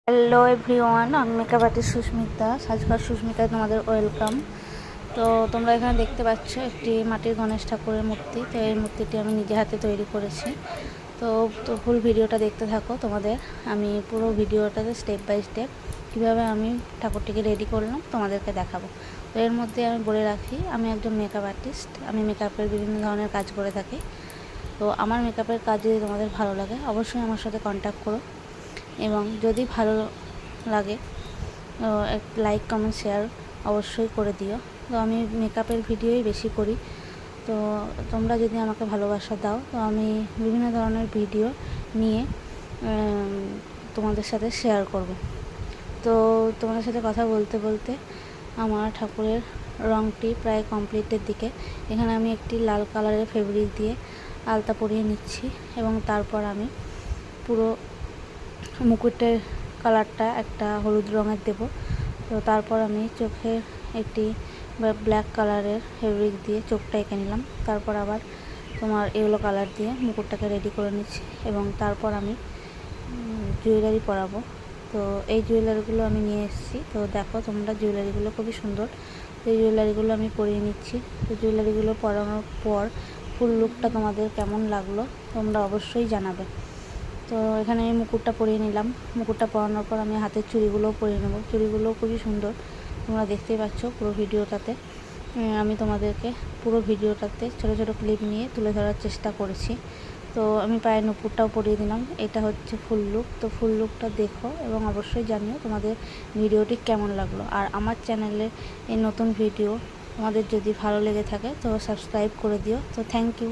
Hello everyone, আমি makeup artist Susmita, সাজঘর সুস্মিতায় তোমাদের welcome. তো তোমরা এখানে দেখতে পাচ্ছ একটি মাটির গণেশ ঠাকুরের মূর্তি। তো এই মূর্তিটি আমি নিজে হাতে তৈরি করেছি। তো ফুল ভিডিওটা দেখতে থাকো। তোমাদের আমি পুরো ভিডিওটাতে স্টেপ বাই স্টেপ কীভাবে আমি ঠাকুরটিকে রেডি করলাম তোমাদেরকে দেখাবো। তো এর মধ্যে আমি বলে রাখি, আমি একজন মেকআপ আর্টিস্ট। আমি মেকআপের বিভিন্ন ধরনের কাজ করে থাকি। তো আমার মেকআপের কাজ যদি তোমাদের ভালো লাগে অবশ্যই আমার সাথে কন্ট্যাক্ট করো, এবং যদি ভালো লাগে লাইক কমেন্ট শেয়ার অবশ্যই করে দিও। তো আমি মেকআপের ভিডিওই বেশি করি। তো তোমরা যদি আমাকে ভালোবাসা দাও তো আমি বিভিন্ন ধরনের ভিডিও নিয়ে তোমাদের সাথে শেয়ার করব। তো তোমাদের সাথে কথা বলতে বলতে আমার ঠাকুরের রঙটি প্রায় কমপ্লিটের দিকে। এখানে আমি একটি লাল কালারের ফেব্রিক দিয়ে আলতা পরিয়ে নিচ্ছি, এবং তারপর আমি পুরো মুকুটের কালারটা একটা হলুদ রঙের দেব। তো তারপর আমি চোখে একটি ব্ল্যাক কালারের ফেব্রিক দিয়ে চোখটা এঁকে নিলাম। তারপর আবার তোমার ইয়েলো কালার দিয়ে মুকুটটাকে রেডি করে নিচ্ছি, এবং তারপর আমি জুয়েলারি পরাবো। তো এই জুয়েলারিগুলো আমি নিয়ে এসেছি। তো দেখো তোমরা, জুয়েলারিগুলো খুবই সুন্দর। তো এই জুয়েলারিগুলো আমি পরিয়ে নিচ্ছি। তো জুয়েলারিগুলো পরানোর পর ফুল লুকটা তোমাদের কেমন লাগলো তোমরা অবশ্যই জানাবে। তো এখানে আমি মুকুটটা পরিয়ে নিলাম। মুকুটটা পরানোর পর আমি হাতের চুড়িগুলোও পরিয়ে নেব। চুড়িগুলোও খুবই সুন্দর, তোমরা দেখতেই পাচ্ছ পুরো ভিডিওটাতে। আমি তোমাদেরকে পুরো ভিডিওটাতে ছোটো ছোটো ক্লিপ নিয়ে তুলে ধরার চেষ্টা করেছি। তো আমি পায়ে নুপুরটাও পরিয়ে দিলাম। এটা হচ্ছে ফুল লুক। তো ফুল লুকটা দেখো এবং অবশ্যই জানিও তোমাদের ভিডিওটি কেমন লাগলো। আর আমার চ্যানেলে এই নতুন ভিডিও তোমাদের যদি ভালো লেগে থাকে তো সাবস্ক্রাইব করে দিও। তো থ্যাংক ইউ।